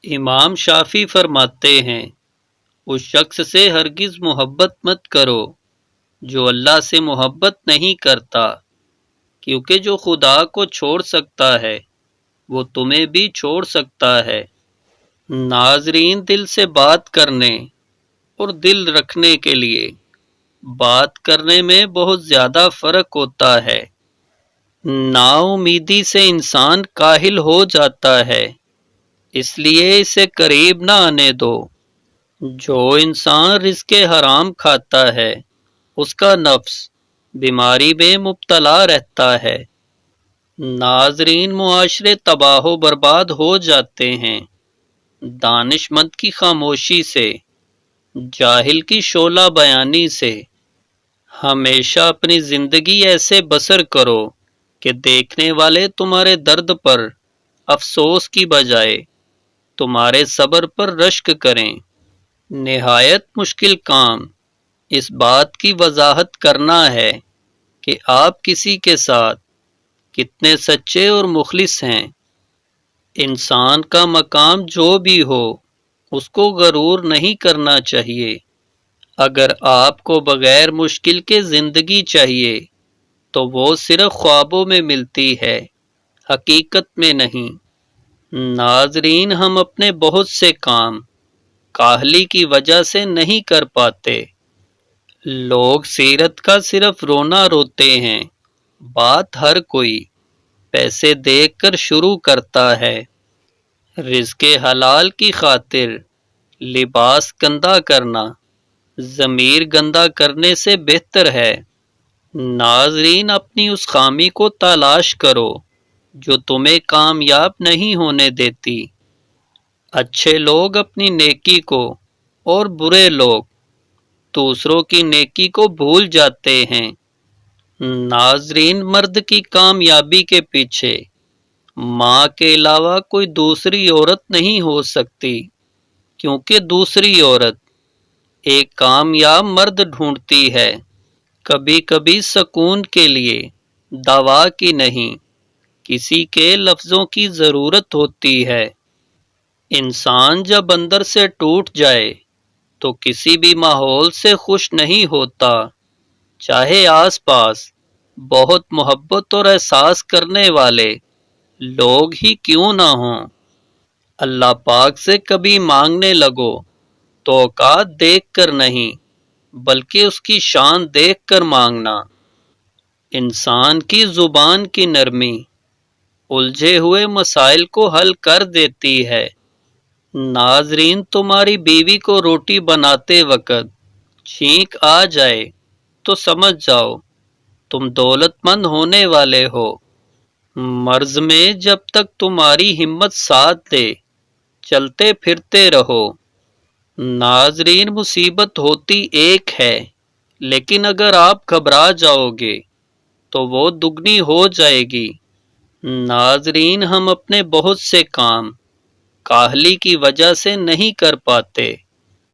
امام شافعی فرماتے ہیں اس شخص سے ہرگز محبت مت کرو جو اللہ سے محبت نہیں کرتا، کیونکہ جو خدا کو چھوڑ سکتا ہے وہ تمہیں بھی چھوڑ سکتا ہے۔ ناظرین، دل سے بات کرنے اور دل رکھنے کے لیے بات کرنے میں بہت زیادہ فرق ہوتا ہے۔ نا امیدی سے انسان کاہل ہو جاتا ہے، اس لیے اسے قریب نہ آنے دو۔ جو انسان رزق حرام کھاتا ہے اس کا نفس بیماری میں مبتلا رہتا ہے۔ ناظرین، معاشرے تباہ و برباد ہو جاتے ہیں دانش مند کی خاموشی سے، جاہل کی شعلہ بیانی سے۔ ہمیشہ اپنی زندگی ایسے بسر کرو کہ دیکھنے والے تمہارے درد پر افسوس کی بجائے تمہارے صبر پر رشک کریں۔ نہایت مشکل کام اس بات کی وضاحت کرنا ہے کہ آپ کسی کے ساتھ کتنے سچے اور مخلص ہیں۔ انسان کا مقام جو بھی ہو اس کو غرور نہیں کرنا چاہیے۔ اگر آپ کو بغیر مشکل کے زندگی چاہیے تو وہ صرف خوابوں میں ملتی ہے، حقیقت میں نہیں۔ ناظرین، ہم اپنے بہت سے کام کاہلی کی وجہ سے نہیں کر پاتے۔ لوگ سیرت کا صرف رونا روتے ہیں، بات ہر کوئی پیسے دیکھ کر شروع کرتا ہے۔ رزق حلال کی خاطر لباس گندا کرنا ضمیر گندا کرنے سے بہتر ہے۔ ناظرین، اپنی اس خامی کو تلاش کرو جو تمہیں کامیاب نہیں ہونے دیتی۔ اچھے لوگ اپنی نیکی کو اور برے لوگ دوسروں کی نیکی کو بھول جاتے ہیں۔ ناظرین، مرد کی کامیابی کے پیچھے ماں کے علاوہ کوئی دوسری عورت نہیں ہو سکتی، کیونکہ دوسری عورت ایک کامیاب مرد ڈھونڈتی ہے، کبھی کبھی سکون کے لیے، دوا کی نہیں، کسی کے لفظوں کی ضرورت ہوتی ہے۔ انسان جب اندر سے ٹوٹ جائے تو کسی بھی ماحول سے خوش نہیں ہوتا، چاہے آس پاس بہت محبت اور احساس کرنے والے لوگ ہی کیوں نہ ہوں۔ اللہ پاک سے کبھی مانگنے لگو تو اوقات دیکھ کر نہیں بلکہ اس کی شان دیکھ کر مانگنا۔ انسان کی زبان کی نرمی الجھے ہوئے مسائل کو حل کر دیتی ہے۔ ناظرین، تمہاری بیوی کو روٹی بناتے وقت چھینک آ جائے تو سمجھ جاؤ تم دولت مند ہونے والے ہو۔ مرض میں جب تک تمہاری ہمت ساتھ دے چلتے پھرتے رہو۔ ناظرین، مصیبت ہوتی ایک ہے، لیکن اگر آپ گھبرا جاؤ گے تو وہ دگنی ہو جائے گی۔ ناظرین، ہم اپنے بہت سے کام کاہلی کی وجہ سے نہیں کر پاتے۔